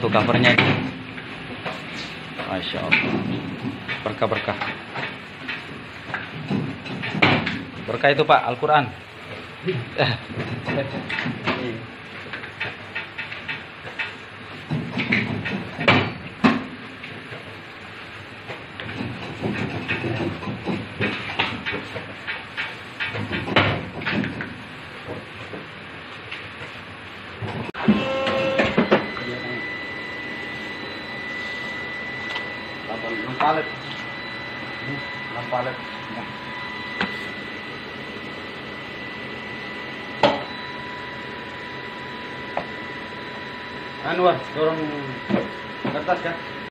untuk covernya. Masya Allah, berkah-berkah. Berkah itu Pak, Al-Quran. Palet. Palet. Anwar, dorong kertas kan?